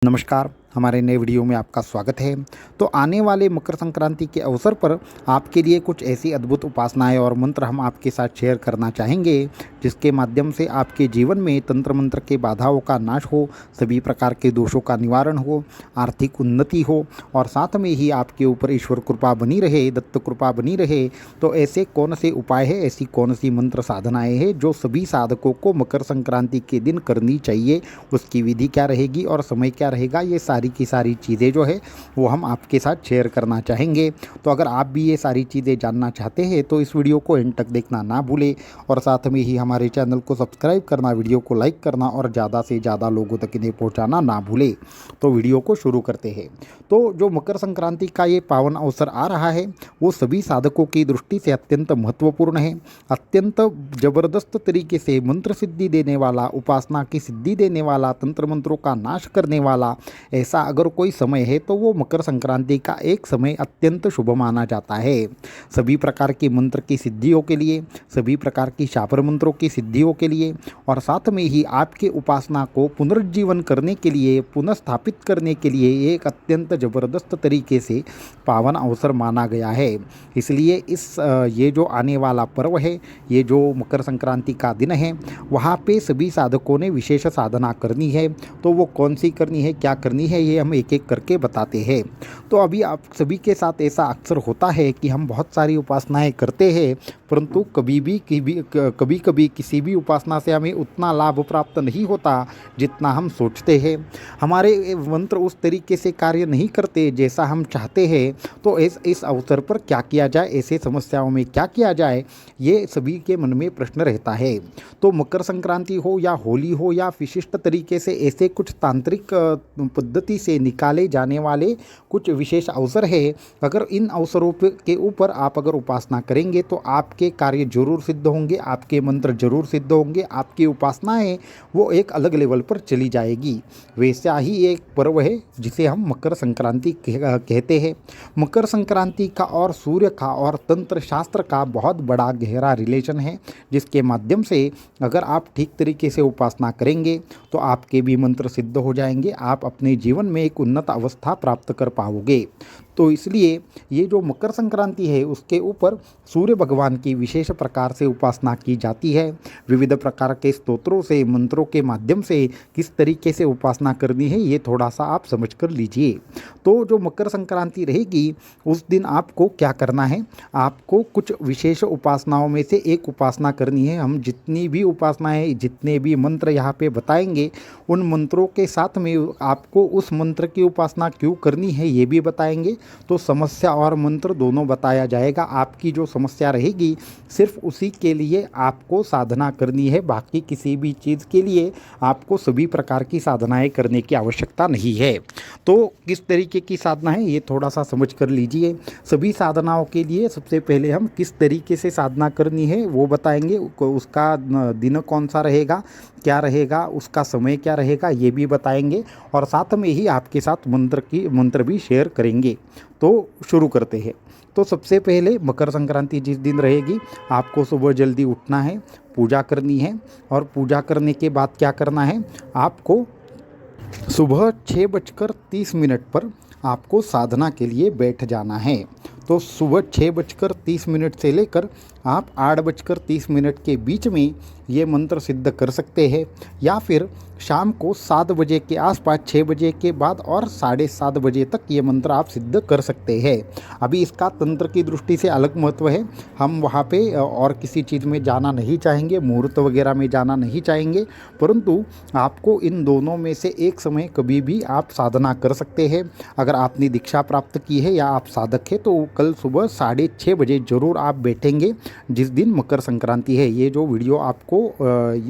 नमस्कार, हमारे नए वीडियो में आपका स्वागत है। तो आने वाले मकर संक्रांति के अवसर पर आपके लिए कुछ ऐसी अद्भुत उपासनाएं और मंत्र हम आपके साथ शेयर करना चाहेंगे, जिसके माध्यम से आपके जीवन में तंत्र मंत्र के बाधाओं का नाश हो, सभी प्रकार के दोषों का निवारण हो, आर्थिक उन्नति हो और साथ में ही आपके ऊपर ईश्वर कृपा बनी रहे, दत्त कृपा बनी रहे। तो ऐसे कौन से उपाय है, ऐसी कौन सी मंत्र साधनाएँ हैं जो सभी साधकों को मकर संक्रांति के दिन करनी चाहिए, उसकी विधि क्या रहेगी और समय क्या रहेगा, ये सारी की सारी चीज़ें जो है वो हम आपके साथ शेयर करना चाहेंगे। तो अगर आप भी ये सारी चीज़ें जानना चाहते हैं तो इस वीडियो को एंड तक देखना ना भूलें और साथ में ही हमारे चैनल को सब्सक्राइब करना, वीडियो को लाइक करना और ज़्यादा से ज़्यादा लोगों तक इन्हें पहुंचाना ना भूलें। तो वीडियो को शुरू करते हैं। तो जो मकर संक्रांति का ये पावन अवसर आ रहा है वो सभी साधकों की दृष्टि से अत्यंत महत्वपूर्ण है। अत्यंत ज़बरदस्त तरीके से मंत्र सिद्धि देने वाला, उपासना की सिद्धि देने वाला, तंत्र मंत्रों का नाश करने वाला ऐसा अगर कोई समय है तो वो मकर संक्रांति का एक समय अत्यंत शुभ माना जाता है। सभी प्रकार के मंत्र की सिद्धियों के लिए, सभी प्रकार की शापर मंत्रों की सिद्धियों के लिए और साथ में ही आपके उपासना को पुनर्जीवन करने के लिए, पुनर्स्थापित करने के लिए एक अत्यंत ज़बरदस्त तरीके से पावन अवसर माना गया है। इसलिए ये जो आने वाला पर्व है, ये जो मकर संक्रांति का दिन है, वहाँ पे सभी साधकों ने विशेष साधना करनी है। तो वो कौन सी करनी है, क्या करनी है, ये हम एक एक करके बताते हैं। तो अभी आप सभी के साथ ऐसा अक्सर होता है कि हम बहुत सारी उपासनाएं करते हैं, परंतु कभी कभी किसी भी उपासना से हमें उतना लाभ प्राप्त नहीं होता जितना हम सोचते हैं। हमारे मंत्र उस तरीके से कार्य नहीं करते जैसा हम चाहते हैं। तो इस अवसर पर क्या किया जाए, ऐसे समस्याओं में क्या किया जाए, ये सभी के मन में प्रश्न रहता है। तो मकर संक्रांति हो या होली हो या विशिष्ट तरीके से ऐसे कुछ तांत्रिक पद्धति से निकाले जाने वाले कुछ विशेष अवसर है। अगर इन अवसरों के ऊपर आप अगर उपासना करेंगे तो आपके कार्य जरूर सिद्ध होंगे, आपके मंत्र जरूर सिद्ध होंगे, आपकी उपासनाएं वो एक अलग लेवल पर चली जाएगी। वैसा ही एक पर्व है जिसे हम मकर संक्रांति कहते हैं। मकर संक्रांति का और सूर्य का और तंत्र शास्त्र का बहुत बड़ा गहरा रिलेशन है, जिसके माध्यम से अगर आप ठीक तरीके से उपासना करेंगे तो आपके भी मंत्र सिद्ध हो जाएंगे, आप अपने जीवन में एक उन्नत अवस्था प्राप्त कर पाओगे। तो इसलिए ये जो मकर संक्रांति है उसके ऊपर सूर्य भगवान की विशेष प्रकार से उपासना की जाती है। विविध प्रकार के स्तोत्रों से, मंत्रों के माध्यम से किस तरीके से उपासना करनी है ये थोड़ा सा आप समझ कर लीजिए। तो जो मकर संक्रांति रहेगी उस दिन आपको क्या करना है, आपको कुछ विशेष उपासनाओं में से एक उपासना करनी है। हम जितनी भी उपासनाएं, जितने भी मंत्र यहाँ पे बताएंगे, उन मंत्रों के साथ में आपको उस मंत्र की उपासना क्यों करनी है ये भी बताएंगे। तो समस्या और मंत्र दोनों बताया जाएगा। आपकी जो समस्या रहेगी सिर्फ उसी के लिए आपको साधना करनी है, बाकी किसी भी चीज़ के लिए आपको सभी प्रकार की साधनाएं करने की आवश्यकता नहीं है। तो किस तरीके की साधना है ये थोड़ा सा समझ कर लीजिए। सभी साधनाओं के लिए सबसे पहले हम किस तरीके से साधना करनी है वो बताएंगे। उसका दिन कौन सा रहेगा, क्या रहेगा, उसका समय क्या रहेगा ये भी बताएंगे और साथ में ही आपके साथ मंत्र भी शेयर करेंगे। तो शुरू करते हैं। तो सबसे पहले मकर संक्रांति जिस दिन रहेगी आपको सुबह जल्दी उठना है, पूजा करनी है और पूजा करने के बाद क्या करना है, आपको सुबह 6:30 पर आपको साधना के लिए बैठ जाना है। तो सुबह 6:30 से लेकर आप 8:30 के बीच में ये मंत्र सिद्ध कर सकते हैं, या फिर शाम को 7 बजे के आसपास, 6 बजे के बाद और 7:30 बजे तक ये मंत्र आप सिद्ध कर सकते हैं। अभी इसका तंत्र की दृष्टि से अलग महत्व है, हम वहाँ पे और किसी चीज़ में जाना नहीं चाहेंगे, मुहूर्त वगैरह में जाना नहीं चाहेंगे, परंतु आपको इन दोनों में से एक समय कभी भी आप साधना कर सकते हैं। अगर आपने दीक्षा प्राप्त की है या आप साधक है तो कल सुबह 6:30 बजे ज़रूर आप बैठेंगे, जिस दिन मकर संक्रांति है। ये जो वीडियो आपको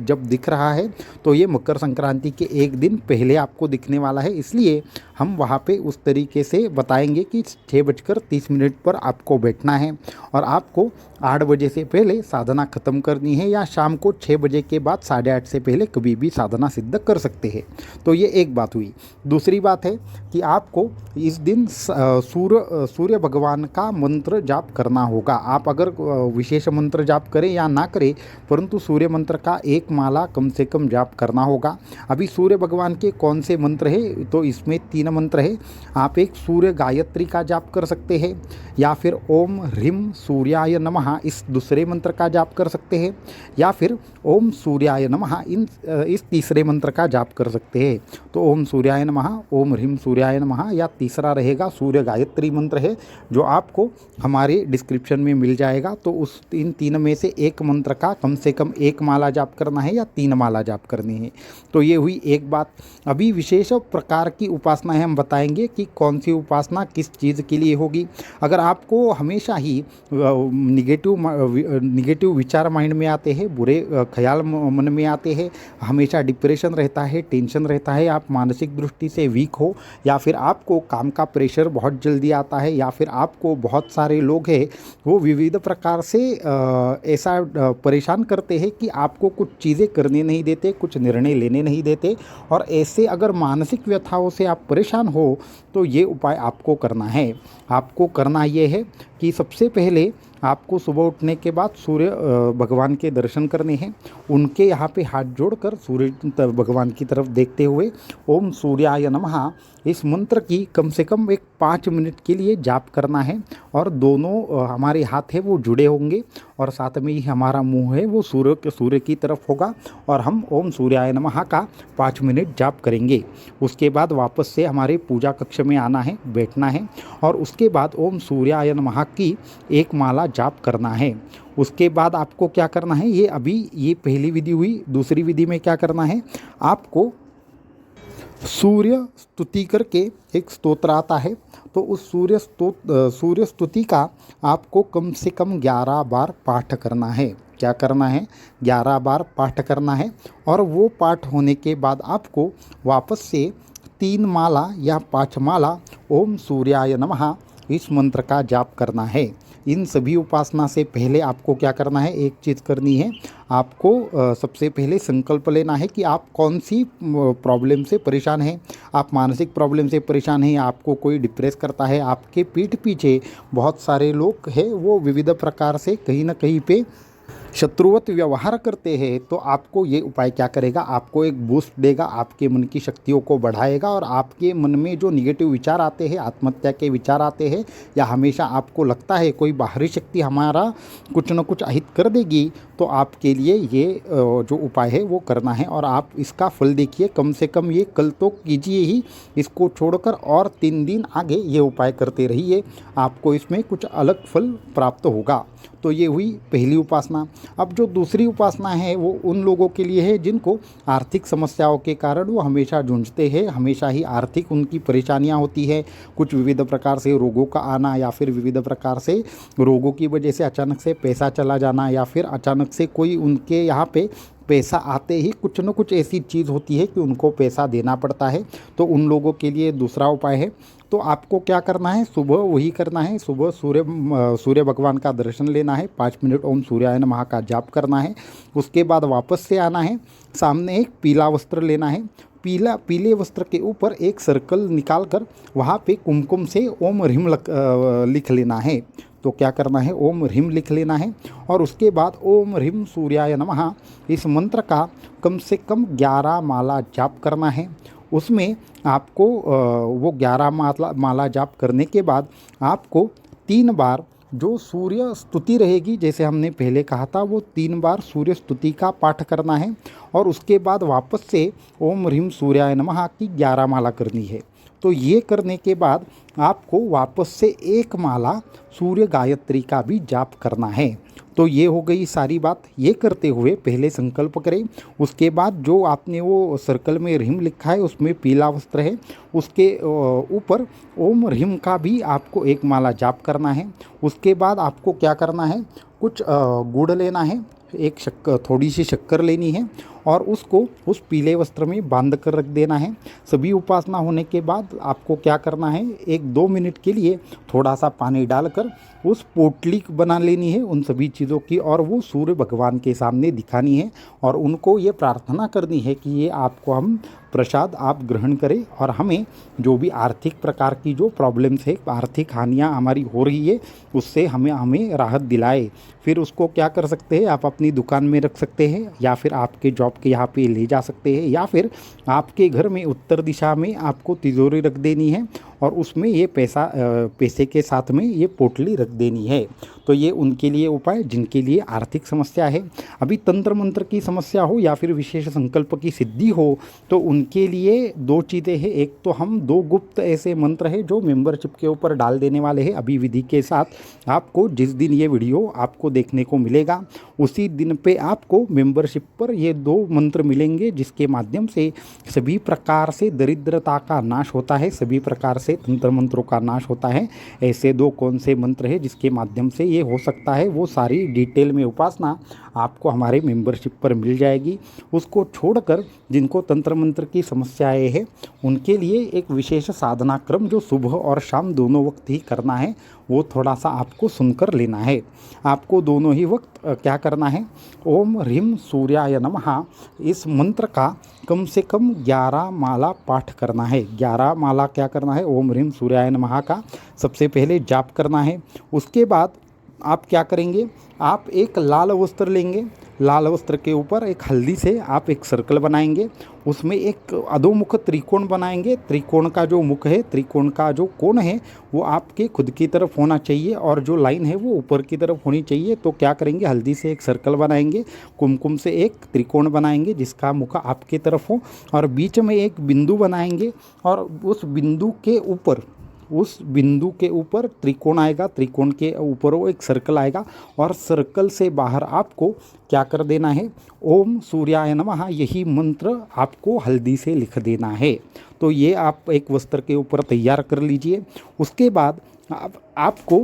जब दिख रहा है तो ये मकर संक्रांति के एक दिन पहले आपको दिखने वाला है, इसलिए हम वहाँ पे उस तरीके से बताएंगे कि 6:30 पर आपको बैठना है और आपको 8 बजे से पहले साधना ख़त्म करनी है, या शाम को 6 बजे के बाद 8:30 से पहले कभी भी साधना सिद्ध कर सकते हैं। तो ये एक बात हुई। दूसरी बात है कि आपको इस दिन सूर्य भगवान का मंत्र जाप करना होगा। आप अगर विशेष मंत्र जाप करें या ना करें, परंतु सूर्य मंत्र का एक माला कम से कम जाप करना होगा। अभी सूर्य भगवान के कौन से मंत्र है, तो इसमें 3 मंत्र है। आप एक सूर्य गायत्री का जाप कर सकते हैं, या फिर ओम ह्रीम सूर्याय नमः इस दूसरे मंत्र का जाप कर सकते हैं, या फिर ओम सूर्याय नमः इस तीसरे मंत्र का जाप कर सकते हैं। तो ओम सूर्याय नमः, ओम ह्रीम सूर्याय नमः, या तीसरा रहेगा सूर्य गायत्री मंत्र है, जो आपको हमारे डिस्क्रिप्शन में मिल जाएगा। तो उस इन 3 में से एक मंत्र का कम से कम 1 माला जाप करना है या 3 माला जाप करनी है। तो ये हुई एक बात। अभी विशेष प्रकार की उपासनाएं हम बताएंगे कि कौन सी उपासना किस चीज़ के लिए होगी। अगर आपको हमेशा ही निगेटिव विचार माइंड में आते हैं, बुरे ख्याल मन में आते हैं, हमेशा डिप्रेशन रहता है, टेंशन रहता है, आप मानसिक दृष्टि से वीक हो, या फिर आपको काम का प्रेशर बहुत जल्दी आता है, या फिर आपको बहुत सारे लोग हैं वो विविध प्रकार से ऐसा परेशान करते हैं कि आपको कुछ चीज़ें करने नहीं देते, कुछ निर्णय लेने नहीं देते, और ऐसे अगर मानसिक व्यथाओं से आप परेशान हो तो ये उपाय आपको करना है। आपको करना ये है कि सबसे पहले आपको सुबह उठने के बाद सूर्य भगवान के दर्शन करने हैं। उनके यहाँ पे हाथ जोड़कर सूर्य भगवान की तरफ देखते हुए ओम सूर्याय नमः इस मंत्र की कम से कम 5 मिनट के लिए जाप करना है, और दोनों हमारे हाथ है वो जुड़े होंगे, और साथ में ही हमारा मुंह है वो सूर्य की तरफ होगा, और हम ओम सूर्याय नमः का 5 मिनट जाप करेंगे। उसके बाद वापस से हमारे पूजा कक्ष में आना है, बैठना है, और उसके बाद ओम सूर्याय नमः की 1 माला जाप करना है। उसके बाद आपको क्या करना है, ये पहली विधि हुई। दूसरी विधि में क्या करना है, आपको सूर्य स्तुति करके एक स्तोत्र आता है, तो उस सूर्य स्तुति का आपको कम से कम 11 बार पाठ करना है। क्या करना है, 11 बार पाठ करना है, और वो पाठ होने के बाद आपको वापस से 3 माला या 5 माला ओम सूर्याय नमः इस मंत्र का जाप करना है। इन सभी उपासना से पहले आपको क्या करना है, एक चीज़ करनी है। आपको सबसे पहले संकल्प लेना है कि आप कौन सी प्रॉब्लम से परेशान हैं। आप मानसिक प्रॉब्लम से परेशान हैं, आपको कोई डिप्रेस करता है, आपके पीठ पीछे बहुत सारे लोग हैं वो विविध प्रकार से कहीं ना कहीं पे शत्रुवत व्यवहार करते हैं, तो आपको ये उपाय क्या करेगा, आपको एक बूस्ट देगा, आपके मन की शक्तियों को बढ़ाएगा, और आपके मन में जो निगेटिव विचार आते हैं, आत्महत्या के विचार आते हैं, या हमेशा आपको लगता है कोई बाहरी शक्ति हमारा कुछ न कुछ अहित कर देगी, तो आपके लिए ये जो उपाय है वो करना है। और आप इसका फल देखिए, कम से कम ये कल तो कीजिए ही, इसको छोड़कर और 3 दिन आगे ये उपाय करते रहिए, आपको इसमें कुछ अलग फल प्राप्त होगा। तो ये हुई पहली उपासना। अब जो दूसरी उपासना है वो उन लोगों के लिए है जिनको आर्थिक समस्याओं के कारण वो हमेशा जूझते हैं, हमेशा ही आर्थिक उनकी परेशानियां होती है, कुछ विविध प्रकार से रोगों का आना, या फिर विविध प्रकार से रोगों की वजह से अचानक से पैसा चला जाना, या फिर अचानक से कोई उनके यहाँ पे पैसा आते ही कुछ न कुछ ऐसी चीज़ होती है कि उनको पैसा देना पड़ता है। तो उन लोगों के लिए दूसरा उपाय है। तो आपको क्या करना है, सुबह वही करना है, सुबह सूर्य भगवान का दर्शन लेना है, 5 मिनट ओम सूर्याय नमः का जाप करना है। उसके बाद वापस से आना है, सामने एक पीला वस्त्र लेना है, पीले वस्त्र के ऊपर एक सर्कल निकालकर वहाँ पे कुमकुम से ओम ह्रीम लिख लेना है। तो क्या करना है, ओम ह्रीम लिख लेना है, और उसके बाद ओम ह्रीम सूर्याय नमः इस मंत्र का कम से कम 11 माला जाप करना है। उसमें आपको वो 11 माला जाप करने के बाद आपको 3 बार जो सूर्य स्तुति रहेगी, जैसे हमने पहले कहा था, वो 3 बार सूर्य स्तुति का पाठ करना है, और उसके बाद वापस से ओम ह्रीम सूर्याय नमः की 11 माला करनी है। तो ये करने के बाद आपको वापस से 1 माला सूर्य गायत्री का भी जाप करना है। तो ये हो गई सारी बात। ये करते हुए पहले संकल्प करें, उसके बाद जो आपने वो सर्कल में ह्रीम लिखा है उसमें पीला वस्त्र है, उसके ऊपर ओम ह्रीम का भी आपको 1 माला जाप करना है। उसके बाद आपको क्या करना है, कुछ गुड़ लेना है, थोड़ी सी शक्कर लेनी है, और उसको उस पीले वस्त्र में बांध कर रख देना है। सभी उपासना होने के बाद आपको क्या करना है, 1-2 मिनट के लिए थोड़ा सा पानी डालकर उस पोटली बना लेनी है उन सभी चीज़ों की, और वो सूर्य भगवान के सामने दिखानी है और उनको ये प्रार्थना करनी है कि ये आपको हम प्रसाद आप ग्रहण करें और हमें जो भी आर्थिक प्रकार की जो प्रॉब्लम्स है, आर्थिक हानियाँ हमारी हो रही है, उससे हमें राहत दिलाए। फिर उसको क्या कर सकते हैं, आप अपनी दुकान में रख सकते हैं या फिर आपके जॉब के यहाँ पे ले जा सकते हैं, या फिर आपके घर में उत्तर दिशा में आपको तिजोरी रख देनी है और उसमें ये पैसे के साथ में ये पोटली रख देनी है। तो ये उनके लिए उपाय जिनके लिए आर्थिक समस्या है। अभी तंत्र मंत्र की समस्या हो या फिर विशेष संकल्प की सिद्धि हो तो उनके लिए 2 चीज़ें हैं। एक तो हम 2 गुप्त ऐसे मंत्र हैं जो मेंबरशिप के ऊपर डाल देने वाले हैं अभी विधि के साथ। आपको जिस दिन ये वीडियो आपको देखने को मिलेगा उसी दिन पे आपको मेंबरशिप पर ये 2 मंत्र मिलेंगे, जिसके माध्यम से सभी प्रकार से दरिद्रता का नाश होता है, सभी प्रकार से तंत्र मंत्रों का नाश होता है। ऐसे 2 कौन से मंत्र हैं जिसके माध्यम से ये हो सकता है, वो सारी डिटेल में उपासना आपको हमारे मेंबरशिप पर मिल जाएगी। उसको छोड़कर जिनको तंत्र मंत्र की समस्याएं हैं उनके लिए एक विशेष साधना क्रम जो सुबह और शाम दोनों वक्त ही करना है, वो थोड़ा सा आपको सुनकर लेना है। आपको दोनों ही वक्त क्या करना है, ओम ह्रीं सूर्याय नमः इस मंत्र का कम से कम 11 माला पाठ करना है। 11 माला क्या करना है, ओम ह्रीं सूर्याय नमः का सबसे पहले जाप करना है। उसके बाद आप क्या करेंगे, आप एक लाल वस्त्र लेंगे, लाल वस्त्र के ऊपर एक हल्दी से आप एक सर्कल बनाएंगे, उसमें एक अधोमुख त्रिकोण बनाएंगे। त्रिकोण का जो मुख है, त्रिकोण का जो कोण है वो आपके खुद की तरफ होना चाहिए और जो लाइन है वो ऊपर की तरफ होनी चाहिए। तो क्या करेंगे, हल्दी से एक सर्कल बनाएंगे, कुमकुम से एक त्रिकोण बनाएंगे जिसका मुख आपके तरफ हो, और बीच में एक बिंदु बनाएंगे और उस बिंदु के ऊपर त्रिकोण आएगा, त्रिकोण के ऊपर वो एक सर्कल आएगा और सर्कल से बाहर आपको क्या कर देना है, ओम सूर्याय नमः यही मंत्र आपको हल्दी से लिख देना है। तो ये आप एक वस्त्र के ऊपर तैयार कर लीजिए। उसके बाद आपको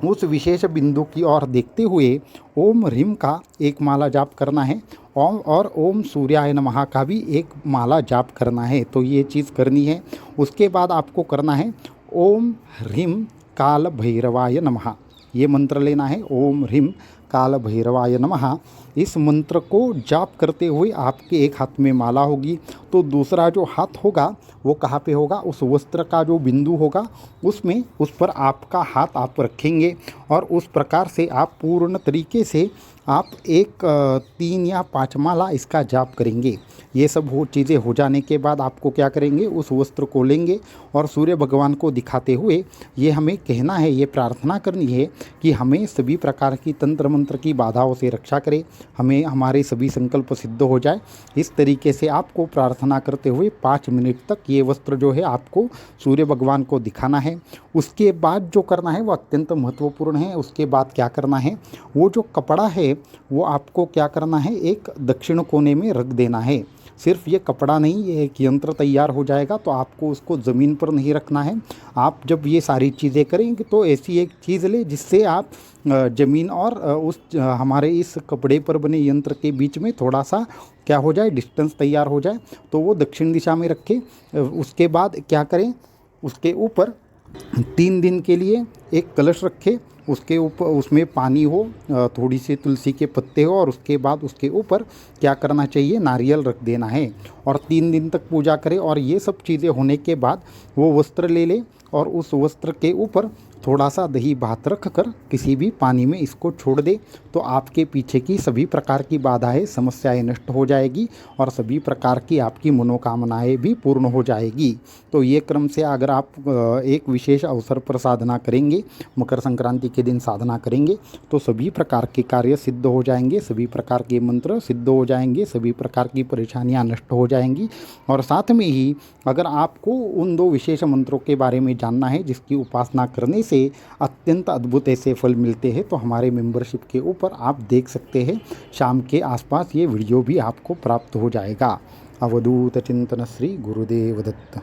उस विशेष बिंदु की ओर देखते हुए ओम ह्रीं का एक माला जाप करना है और ओम सूर्याय नमः का भी एक माला जाप करना है। तो ये चीज़ करनी है। उसके बाद आपको करना है ओम ह्रीं काल भैरवाय नमः, ये मंत्र लेना है, ओम ह्रीं काल भैरवाय नमः। इस मंत्र को जाप करते हुए आपके एक हाथ में माला होगी, तो दूसरा जो हाथ होगा वो कहाँ पे होगा, उस वस्त्र का जो बिंदु होगा उसमें, उस पर आपका हाथ आप रखेंगे और उस प्रकार से आप पूर्ण तरीके से आप एक 3 या 5 माला इसका जाप करेंगे। ये सब चीज़ें हो जाने के बाद आपको क्या करेंगे, उस वस्त्र को लेंगे और सूर्य भगवान को दिखाते हुए ये हमें कहना है, ये प्रार्थना करनी है कि हमें सभी प्रकार की तंत्र मंत्र की बाधाओं से रक्षा करे, हमें हमारे सभी संकल्प सिद्ध हो जाए। इस तरीके से आपको प्रार्थना करते हुए 5 मिनट तक ये वस्त्र जो है आपको सूर्य भगवान को दिखाना है। उसके बाद जो करना है वो अत्यंत महत्वपूर्ण है। उसके बाद क्या करना है, वो जो कपड़ा है वो आपको क्या करना है, एक दक्षिण कोने में रख देना है। सिर्फ ये कपड़ा नहीं, ये एक यंत्र तैयार हो जाएगा, तो आपको उसको ज़मीन पर नहीं रखना है। आप जब ये सारी चीज़ें करेंगे तो ऐसी एक चीज़ ले जिससे आप ज़मीन और उस हमारे इस कपड़े पर बने यंत्र के बीच में थोड़ा सा क्या हो जाए, डिस्टेंस तैयार हो जाए। तो वो दक्षिण दिशा में रखें। उसके बाद क्या करें, उसके ऊपर 3 दिन के लिए एक कलश रखें, उसके ऊपर उसमें पानी हो, थोड़ी सी तुलसी के पत्ते हो, और उसके बाद उसके ऊपर क्या करना चाहिए, नारियल रख देना है और 3 दिन तक पूजा करें। और ये सब चीज़ें होने के बाद वो वस्त्र ले ले और उस वस्त्र के ऊपर थोड़ा सा दही भात रख कर किसी भी पानी में इसको छोड़ दे, तो आपके पीछे की सभी प्रकार की बाधाएं, समस्याएं नष्ट हो जाएगी और सभी प्रकार की आपकी मनोकामनाएं भी पूर्ण हो जाएगी। तो ये क्रम से अगर आप एक विशेष अवसर पर साधना करेंगे, मकर संक्रांति के दिन साधना करेंगे, तो सभी प्रकार के कार्य सिद्ध हो जाएंगे, सभी प्रकार के मंत्र सिद्ध हो जाएंगे, सभी प्रकार की परेशानियाँ नष्ट हो जाएंगी। और साथ में ही अगर आपको उन 2 विशेष मंत्रों के बारे में जानना है जिसकी उपासना करने से अत्यंत अद्भुत ऐसे फल मिलते हैं, तो हमारे मेंबरशिप के ऊपर आप देख सकते हैं। शाम के आसपास ये वीडियो भी आपको प्राप्त हो जाएगा। अवधूत चिंतन श्री गुरुदेव दत्त।